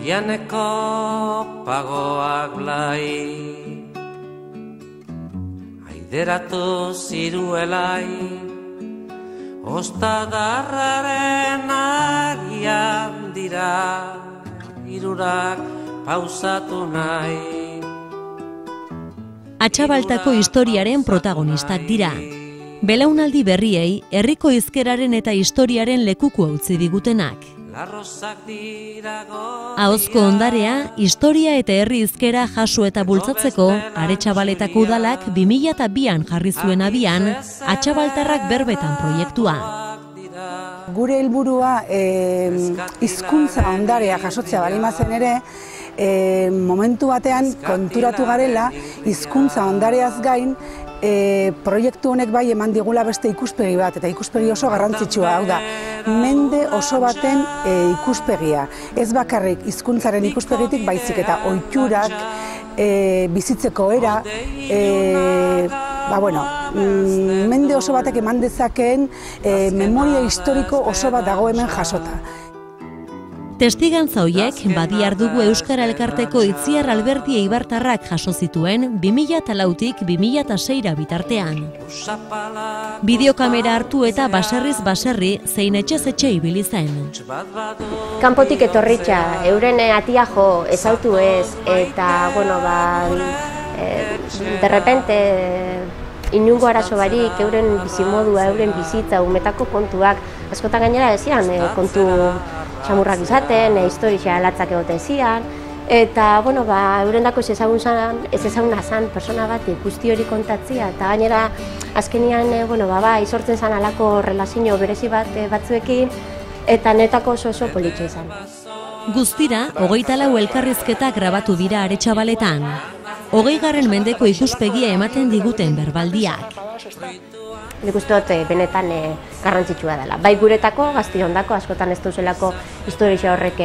Oianeko pagoak blai, aideratu ziruelai, ostadarraren agian dira, hirurak pausatu nahi. Atxabaltako historiaren protagonistak dira. Belaunaldi berriei, herriko hizkeraren eta historiaren lekuko utzi digutenak. Ahozko ondarea, historia eta herri hizkera jaso eta bultzatzeko, Aretxabaletako udalak 2002an jarri zuen abian, Atxabaltarrak berbetan proiektua. Gure helburua hizkuntza ondarea jasotzea balimazen ere, momentu batean konturatu garela hizkuntza ondareaz gain proiektu honek bai eman digula beste ikuspegi bat, eta ikuspegi oso garrantzitsua, hau da, mende oso baten ikuspegia. Ez bakarrik hizkuntzaren ikuspegitik baizik eta ohiturak, bizitzeko era, mende oso batek eman dezakeen memoria historiko oso bat dago hemen jasota. Testigantza horiek badiar dugu Euskara Elkarteko Itziar Alberti Eibartarrak jaso zituen 2004tik 2006 bitartean. Bideokamera hartu eta baserriz baserri zein etxez etxe ibili zen. Kanpotik etorritxa, euren atia jo, ezautu ez, eta, de repente, inungo arazo barik, euren bizimodua, euren bizitza, umetako kontuak, askotan gainera ezian, kontu xamurrak izaten, historia latzak egote zian, eta, eurendako ez ezaguna zan persona bat guzti hori kontatzia, eta gainera azkenian, izortzen zan alako relazio berezi bat batzuekin, eta netako oso politxo izan. Guztira, 24 elkarrizketak grabatu dira Aretxabaletan. 20. mendeko ikuspegia ematen diguten berbaldiak. Nik uste dut benetan garrantzitsua dela. Bai guretako, Gaztiondako, askotan ez duzelako historia horrek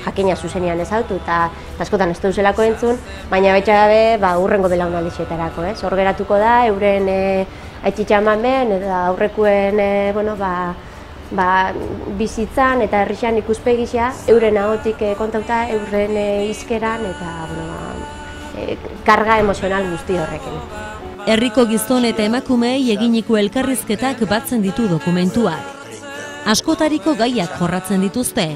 jakina zuzenean ezautu eta askotan ez duzelako entzun, baina baita gabe urrengo belaunaldixetarako. Hor geratuko da, euren aititxamamen eta aurrekuen bizitzan eta herrixan ikuspegisa, euren ahotik kontauta, euren hizkeran eta karga emozional guzti horrekin. Herriko gizon eta emakumeei eginiko elkarrizketak batzen ditu dokumentuak. Askotariko gaiak jorratzen dituzte.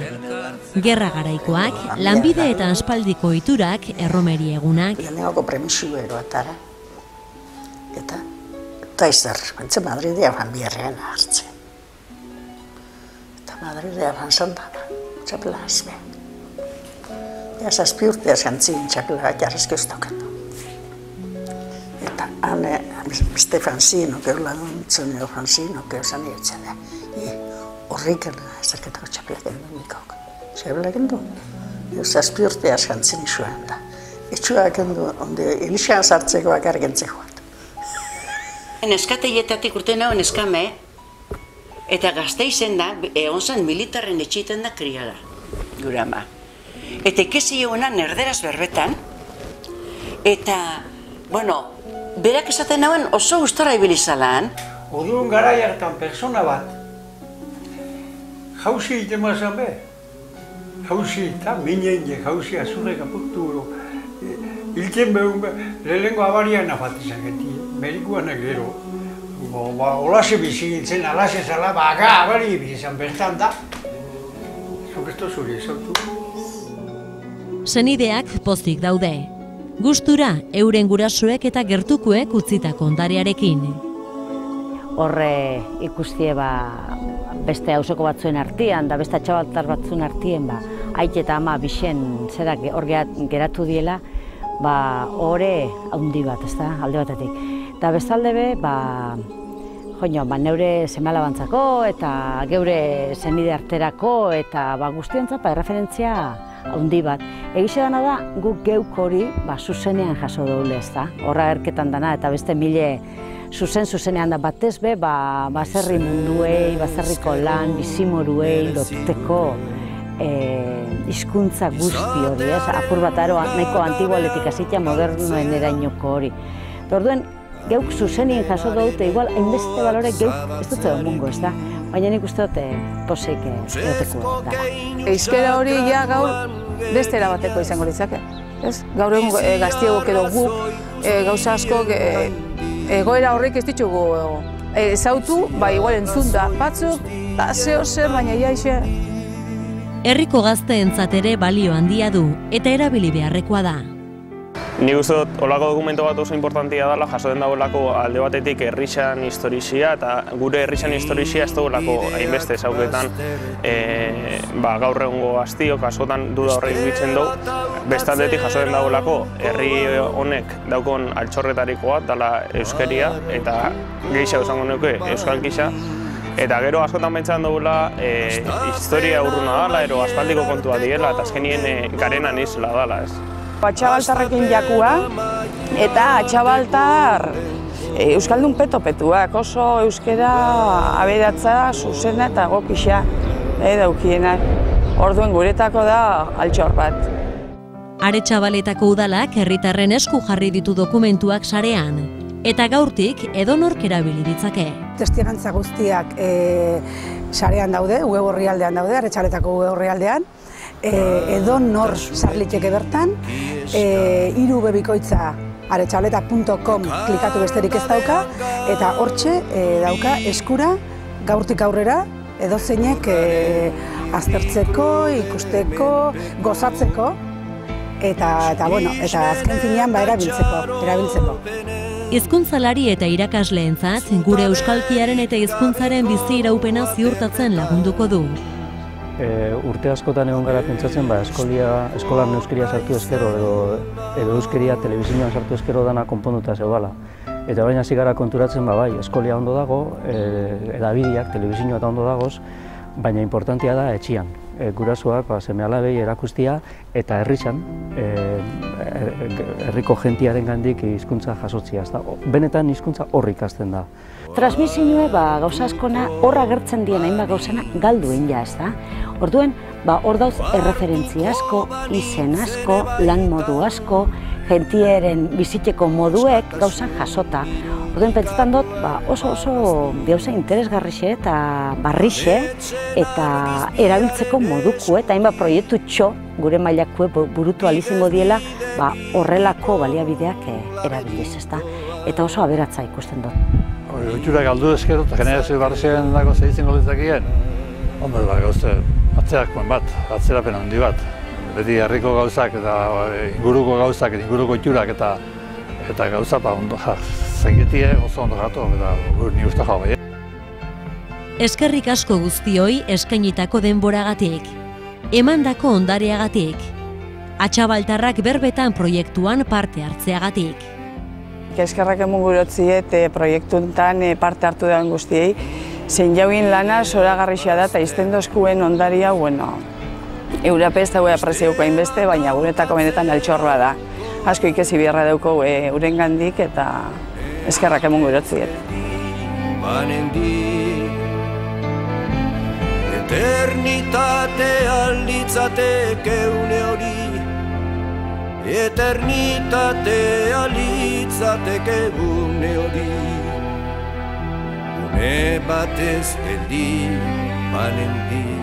Gerra garaikoak, lanbide eta aspaldiko ohiturak, erromeri egunak. Lehenengoko premisu eroatara. Eta taizer, bentze Madridea fan biherrean hartzen. Eta Madridea fan zandana, txapela azbe. Ja, 7 urtea zantzin txapela jarrizko ez daukendu. Eta beste fanzino, geula duntzen ego fanzino, geu zan egitzen da. Horrik ezerketako txapela gendu nikok. Txapela gendu, 7 urtea zantzin izuen da. Etxua gendu, onde elixan sartzeko bakar gentzeko bat. Neskategietatik urte nago neskame, eta Gasteizen da, egon zen militarren etxiten da kriada, gure ama. Eta ikesi egunan erderaz berbetan, eta, berak esaten nauen oso gustora ibilizalan. Odun garai hartan persona bat, jauzi egiten mazan be. Jauzi eta minen jauzi azurrek apurtu. Hilten behun be, lehenengo abarian afatizan geti, merikuan gero. Olase bizigintzen, alase zala, abari bizan bertan da. Zuk ez zuri ezautu. Senideak pozik daude. Gustura, euren gurasoek eta gertukuek utzitako ondarearekin. Horre ikustie beste auzoko batzuen artean, da beste atxabaltar batzuen artean, aite eta ama bixen zerak hor geratu diela, horre haundi bat, ez da, alde batetik. Eta bestalde be, neure semalabantzako eta geure senide arterako eta guztientzat erreferentzia haundi bat. Egixe dana da, guk geuk hori zuzenean jaso dugu ez da. Horra erketan dana eta beste mile zuzenean da batez be, baserri munduei, baserriko lan, bizimoruei, lotuteko hizkuntza guzti hori, ez? Apur bat nahiko antigualetik hasitia modernoen erainoko hori. Orduen, geuk zuzenien jaso dute, igual, hainbeste balore geuk ez dut edo mungo, ez da? Baina nik uste dute poseik egoteko da. Euskara hori ja gaur beste erabateko izango litzake. Gaur egun gaztiagok edo guk gauza asko egoera horrek ez ditugu ezautu, igual entzun da batzuk, zeo zer, baina iaixe. Herriko gazteentzat ere balio handia du eta erabili beharrekoa da. Nik uste dut, olako dokumento bat oso importantia dela, jaso den dagoelako alde batetik herrixan historizia, eta gure herrixan historizia ez dagoelako hainbeste ezauketan gaur egungo gaztiok askotan duda horrek bitzen dugu. Beste aldetik jaso den dagoelako herri honek daukon altxorretariko bat dela euskeria, eta gehiago esango nuke euskal gisa. Eta gero askotan pentsan dugula historia urruna dela, ero aspaldiko kontua diela, eta azkenien garenan izla dela, ez. Atxabaltarrekin jakua, eta atxabaltar euskaldun peto-petuak, oso euskera aberatza, zuzena eta gopisa daukienak. Orduen guretako da altxor bat. Aretxabaletako udalak herritarren esku jarri ditu dokumentuak sarean, eta gaurtik edonork erabili ditzake. Testigantza guztiak sarean daude, web orrialdean daude, Aretxabaletako web orrialdean. Edonor sarliteke bertan, irubebikoitza aretxabaleta.com klikatu besterik ez dauka, eta hortxe dauka eskura gaurtik aurrera edozeinek aztertzeko, ikusteko, gozatzeko, eta azken finean erabiltzeko. Hizkuntzalari eta irakasleentzat gure euskalkiaren eta hizkuntzaren bizi iraupena ziurtatzen lagunduko du. Urte askotan egon gara pentsatzen, eskolan euskeria sartu ezkero edo euskeria telebizioan sartu ezkero dana konponduta zeudala. Eta baina hasi gara konturatzen, eskolia ondo dago, edabideak, telebizioa eta ondo dagoz, baina importantia da etxian. Gurasoak seme-alabei erakustia eta herrixan, herriko jentiaren gandik hizkuntza jasotzia. Benetan hizkuntza hor ikasten da. Transmisioa gauza askona horra agertzen dien hainbat gauzena galdu egin ja, ez da? Orduen, hor dauz erreferentzia asko, izen asko, lan modu asko, jentieren bizitzeko moduek gauza jasota. Orduen, pentsetan dut, oso gauza interesgarrixe eta barrixe eta erabiltzeko moduko eta hainbat proiektu txo gure mailakue burutu alizingo diela horrelako baliabideak erabiliz, ez da? Eta oso aberatza ikusten dut. Oitura galdu ezkero eta generazio barrixean dago zehitzen goletakien, ondo gauze atzerakoen bat, atzerapen handi bat. Beti herriko gauzak eta inguruko gauzak, inguruko itxurak eta gauza ondo zengetie oso ondo gato eta ni usta jau. Eskerrik asko guztioi eskainitako denboragatik, emandako ondareagatik, Atxabaltarrak berbetan proiektuan parte hartzeagatik. Eskerrak emun gurotziet proiektuntan parte hartu dagoen guztiei, zein jauin lana zoragarrixea da eta izten dozkuen ondaria, Eurapez eta aprezioko hainbeste, baina guretako benetan altxorroa da. Asko ikesi biharra dauko uren gandik eta eskerrak emun gurotziet. Eternitatea litzateke une hori, eternitatea litzateke une hori, une batez geldi banendi.